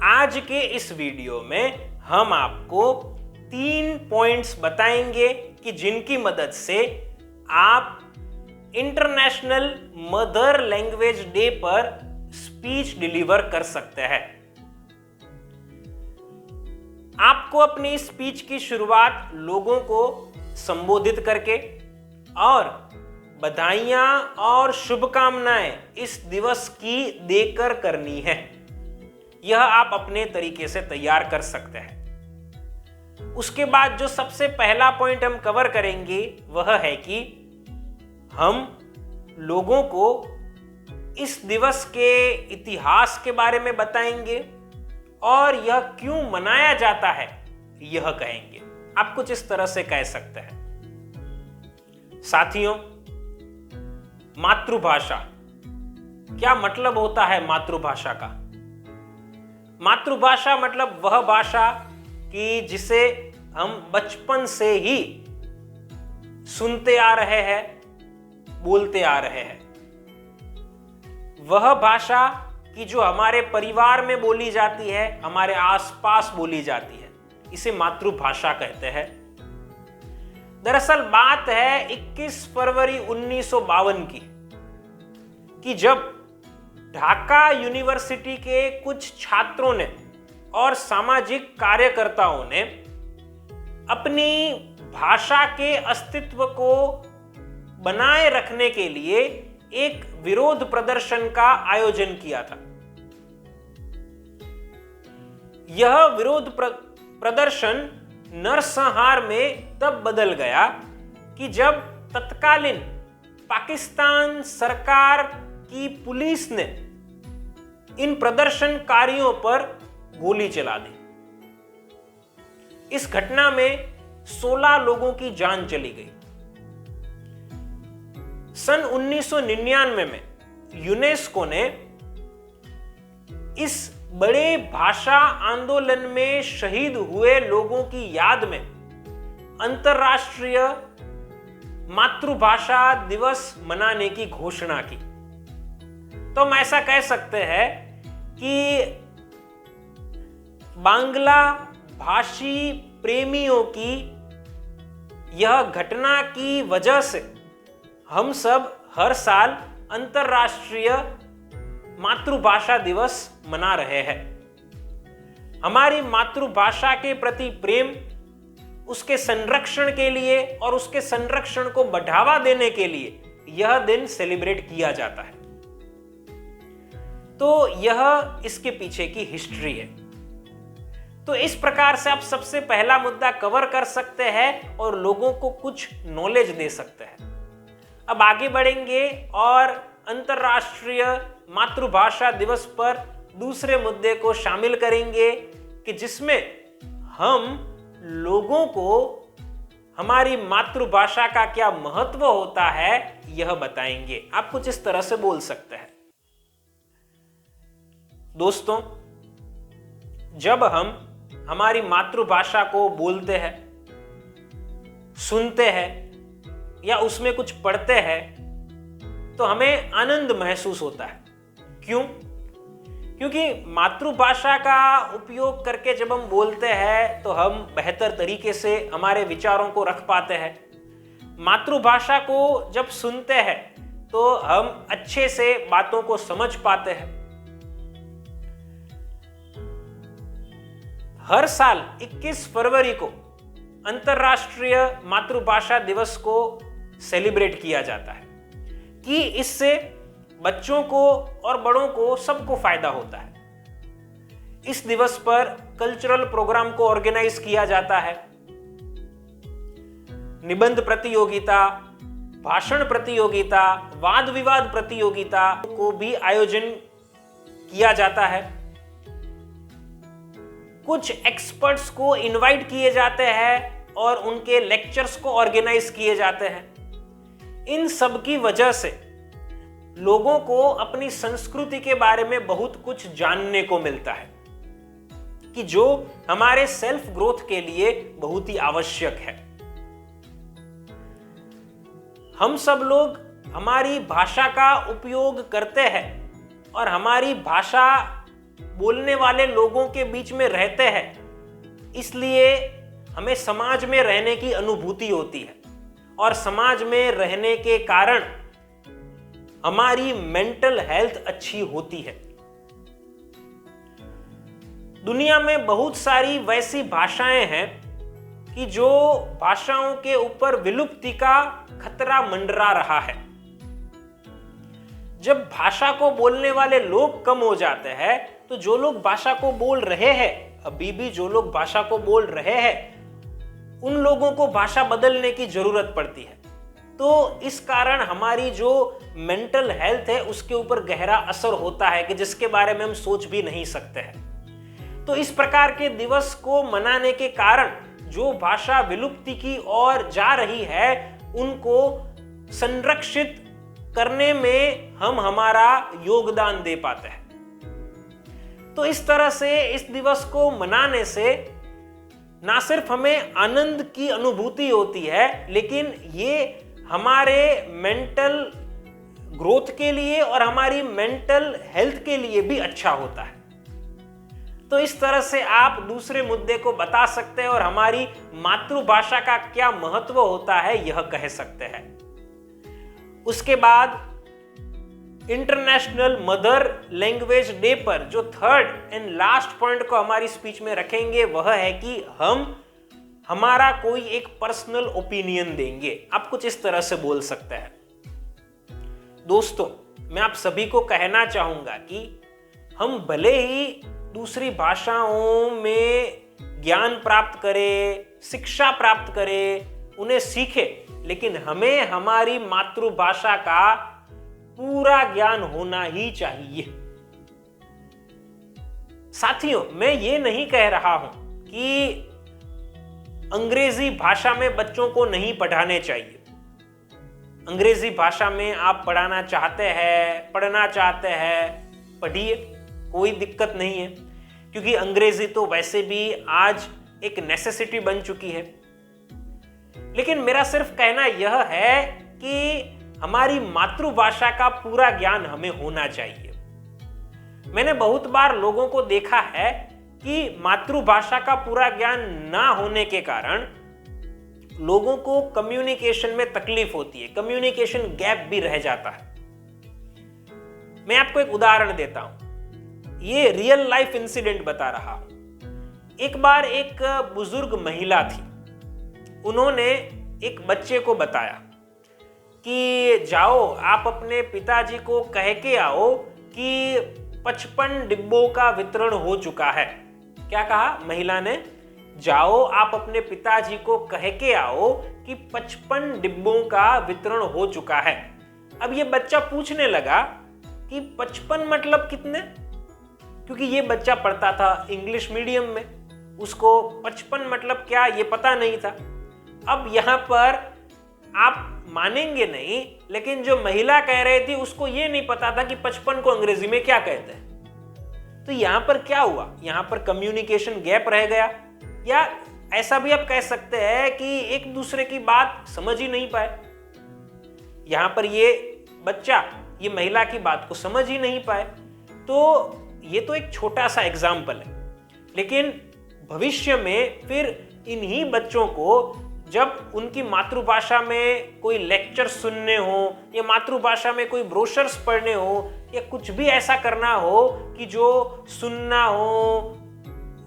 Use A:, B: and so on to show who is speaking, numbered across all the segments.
A: आज के इस वीडियो में हम आपको 3 पॉइंट्स बताएंगे कि जिनकी मदद से आप इंटरनेशनल मदर लैंग्वेज डे पर स्पीच डिलीवर कर सकते हैं। आपको अपनी स्पीच की शुरुआत लोगों को संबोधित करके और बधाइयां और शुभकामनाएं इस दिवस की देकर करनी है। यह आप अपने तरीके से तैयार कर सकते हैं। उसके बाद जो सबसे पहला पॉइंट हम कवर करेंगे वह है कि हम लोगों को इस दिवस के इतिहास के बारे में बताएंगे और यह क्यों मनाया जाता है यह कहेंगे। आप कुछ इस तरह से कह सकते हैं। साथियों, मातृभाषा, क्या मतलब होता है मातृभाषा का? मातृभाषा मतलब वह भाषा कि जिसे हम बचपन से ही सुनते आ रहे हैं, बोलते आ रहे हैं। वह भाषा कि जो हमारे परिवार में बोली जाती है, हमारे आसपास बोली जाती है, इसे मातृभाषा कहते हैं। दरअसल बात है 21 फरवरी 1952 की, कि जब ढाका यूनिवर्सिटी के कुछ छात्रों ने और सामाजिक कार्यकर्ताओं ने अपनी भाषा के अस्तित्व को बनाए रखने के लिए एक विरोध प्रदर्शन का आयोजन किया था। यह विरोध प्रदर्शन नरसंहार में तब बदल गया कि जब तत्कालीन पाकिस्तान सरकार की पुलिस ने इन प्रदर्शनकारियों पर गोली चला दी। इस घटना में 16 लोगों की जान चली गई। सन 1999 में यूनेस्को ने इस बड़े भाषा आंदोलन में शहीद हुए लोगों की याद में अंतर्राष्ट्रीय मातृभाषा दिवस मनाने की घोषणा की। तो हम ऐसा कह सकते हैं कि बांग्ला भाषी प्रेमियों की यह घटना की वजह से हम सब हर साल अंतर्राष्ट्रीय मातृभाषा दिवस मना रहे हैं। हमारी मातृभाषा के प्रति प्रेम, उसके संरक्षण के लिए और उसके संरक्षण को बढ़ावा देने के लिए यह दिन सेलिब्रेट किया जाता है। तो यह इसके पीछे की हिस्ट्री है। तो इस प्रकार से आप सबसे पहला मुद्दा कवर कर सकते हैं और लोगों को कुछ नॉलेज दे सकते हैं। अब आगे बढ़ेंगे और अंतर्राष्ट्रीय मातृभाषा दिवस पर दूसरे मुद्दे को शामिल करेंगे कि जिसमें हम लोगों को हमारी मातृभाषा का क्या महत्व होता है यह बताएंगे। आप कुछ इस तरह से बोल सकते हैं। दोस्तों, जब हम हमारी मातृभाषा को बोलते हैं, सुनते हैं या उसमें कुछ पढ़ते हैं तो हमें आनंद महसूस होता है। क्यों? क्योंकि मातृभाषा का उपयोग करके जब हम बोलते हैं तो हम बेहतर तरीके से हमारे विचारों को रख पाते हैं। मातृभाषा को जब सुनते हैं तो हम अच्छे से बातों को समझ पाते हैं। हर साल 21 फरवरी को अंतर्राष्ट्रीय मातृभाषा दिवस को सेलिब्रेट किया जाता है कि इससे बच्चों को और बड़ों को सबको फायदा होता है। इस दिवस पर कल्चरल प्रोग्राम को ऑर्गेनाइज किया जाता है। निबंध प्रतियोगिता, भाषण प्रतियोगिता, वाद विवाद प्रतियोगिता को भी आयोजन किया जाता है। कुछ एक्सपर्ट्स को इनवाइट किए जाते हैं और उनके लेक्चर्स को ऑर्गेनाइज किए जाते हैं। इन सब की वजह से लोगों को अपनी संस्कृति के बारे में बहुत कुछ जानने को मिलता है कि जो हमारे सेल्फ ग्रोथ के लिए बहुत ही आवश्यक है। हम सब लोग हमारी भाषा का उपयोग करते हैं और हमारी भाषा बोलने वाले लोगों के बीच में रहते हैं, इसलिए हमें समाज में रहने की अनुभूति होती है और समाज में रहने के कारण हमारी मेंटल हेल्थ अच्छी होती है। दुनिया में बहुत सारी वैसी भाषाएं हैं कि जो भाषाओं के ऊपर विलुप्ति का खतरा मंडरा रहा है। जब भाषा को बोलने वाले लोग कम हो जाते हैं तो जो लोग भाषा को बोल रहे हैं, अभी भी जो लोग भाषा को बोल रहे हैं, उन लोगों को भाषा बदलने की जरूरत पड़ती है। तो इस कारण हमारी जो मेंटल हेल्थ है उसके ऊपर गहरा असर होता है कि जिसके बारे में हम सोच भी नहीं सकते हैं। तो इस प्रकार के दिवस को मनाने के कारण जो भाषा विलुप्ति की ओर जा रही है उनको संरक्षित करने में हम हमारा योगदान दे पाते हैं। तो इस तरह से इस दिवस को मनाने से ना सिर्फ हमें आनंद की अनुभूति होती है, लेकिन ये हमारे मेंटल ग्रोथ के लिए और हमारी मेंटल हेल्थ के लिए भी अच्छा होता है। तो इस तरह से आप दूसरे मुद्दे को बता सकते हैं और हमारी मातृभाषा का क्या महत्व होता है यह कह सकते हैं। उसके बाद इंटरनेशनल मदर लैंग्वेज डे पर जो थर्ड एंड लास्ट पॉइंट को हमारी स्पीच में रखेंगे वह है कि हम हमारा कोई एक पर्सनल ओपिनियन देंगे। आप कुछ इस तरह से बोल सकते हैं। दोस्तों, मैं आप सभी को कहना चाहूंगा कि हम भले ही दूसरी भाषाओं में ज्ञान प्राप्त करें, शिक्षा प्राप्त करें, उन्हें सीखें, लेकिन हमें हमारी मातृभाषा का पूरा ज्ञान होना ही चाहिए। साथियों, मैं ये नहीं कह रहा हूं कि अंग्रेजी भाषा में बच्चों को नहीं पढ़ाने चाहिए। अंग्रेजी भाषा में आप पढ़ाना चाहते हैं, पढ़ना चाहते हैं, पढ़िए, कोई दिक्कत नहीं है, क्योंकि अंग्रेजी तो वैसे भी आज एक नेसेसिटी बन चुकी है। लेकिन मेरा सिर्फ कहना यह है कि हमारी मातृभाषा का पूरा ज्ञान हमें होना चाहिए। मैंने बहुत बार लोगों को देखा है कि मातृभाषा का पूरा ज्ञान ना होने के कारण लोगों को कम्युनिकेशन में तकलीफ होती है, कम्युनिकेशन गैप भी रह जाता है। मैं आपको एक उदाहरण देता हूं, ये रियल लाइफ इंसिडेंट बता रहा हूं। एक बार एक बुजुर्ग महिला थी, उन्होंने एक बच्चे को बताया कि जाओ आप अपने पिताजी को कह के आओ कि 55 डिब्बों का वितरण हो चुका है। क्या कहा महिला ने? जाओ आप अपने पिताजी को कह के आओ कि 55 डिब्बों का वितरण हो चुका है। अब ये बच्चा पूछने लगा कि 55 मतलब कितने, क्योंकि ये बच्चा पढ़ता था इंग्लिश मीडियम में, उसको 55 मतलब क्या ये पता नहीं था। अब यहां पर आप मानेंगे नहीं, लेकिन जो महिला कह रही थी उसको ये नहीं पता था कि 55 को अंग्रेजी में क्या कहते हैं। तो यहां पर क्या हुआ? यहां पर कम्युनिकेशन गैप रह गया, या ऐसा भी आप कह सकते हैं कि एक दूसरे की बात समझ ही नहीं पाए। यहां पर ये बच्चा ये महिला की बात को समझ ही नहीं पाए। तो ये तो एक छोटा सा एग्जाम्पल है, लेकिन भविष्य में फिर इन्हीं बच्चों को जब उनकी मातृभाषा में कोई लेक्चर सुनने हो या मातृभाषा में कोई ब्रोशर्स पढ़ने हो या कुछ भी ऐसा करना हो कि जो सुनना हो,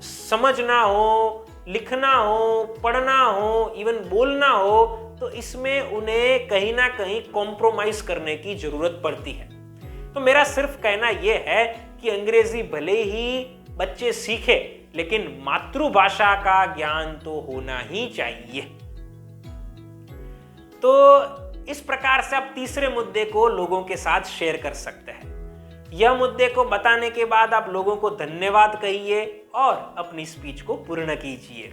A: समझना हो, लिखना हो, पढ़ना हो, इवन बोलना हो, तो इसमें उन्हें कहीं ना कहीं कॉम्प्रोमाइज करने की जरूरत पड़ती है। तो मेरा सिर्फ कहना यह है कि अंग्रेजी भले ही बच्चे सीखे, लेकिन मातृभाषा का ज्ञान तो होना ही चाहिए। तो इस प्रकार से आप तीसरे मुद्दे को लोगों के साथ शेयर कर सकते हैं। यह मुद्दे को बताने के बाद आप लोगों को धन्यवाद कहिए और अपनी स्पीच को पूर्ण कीजिए।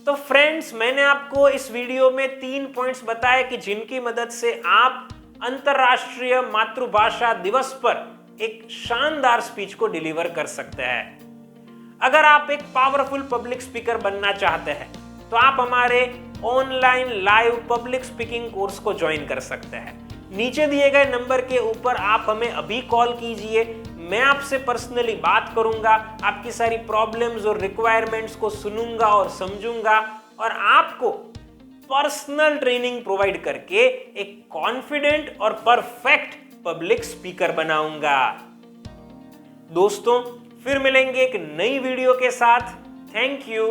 A: तो फ्रेंड्स, मैंने आपको इस वीडियो में 3 पॉइंट्स बताए कि जिनकी मदद से आप अंतर्राष्ट्रीय मातृभाषा दिवस पर एक शानदार स्पीच को डिलीवर कर सकते हैं। अगर आप एक पावरफुल पब्लिक स्पीकर बनना चाहते हैं तो आप हमारे online live public speaking course को ज्वाइन कर सकते हैं। नीचे दिए गए नंबर के ऊपर आप हमें अभी कॉल कीजिए, मैं आपसे पर्सनली बात करूंगा, आपकी सारी प्रॉब्लम्स और रिक्वायरमेंट्स को सुनूंगा और समझूंगा और आपको पर्सनल ट्रेनिंग प्रोवाइड करके एक कॉन्फिडेंट और परफेक्ट पब्लिक स्पीकर बनाऊंगा। दोस्तों, फिर मिलेंगे एक नई वीडियो के साथ। Thank you.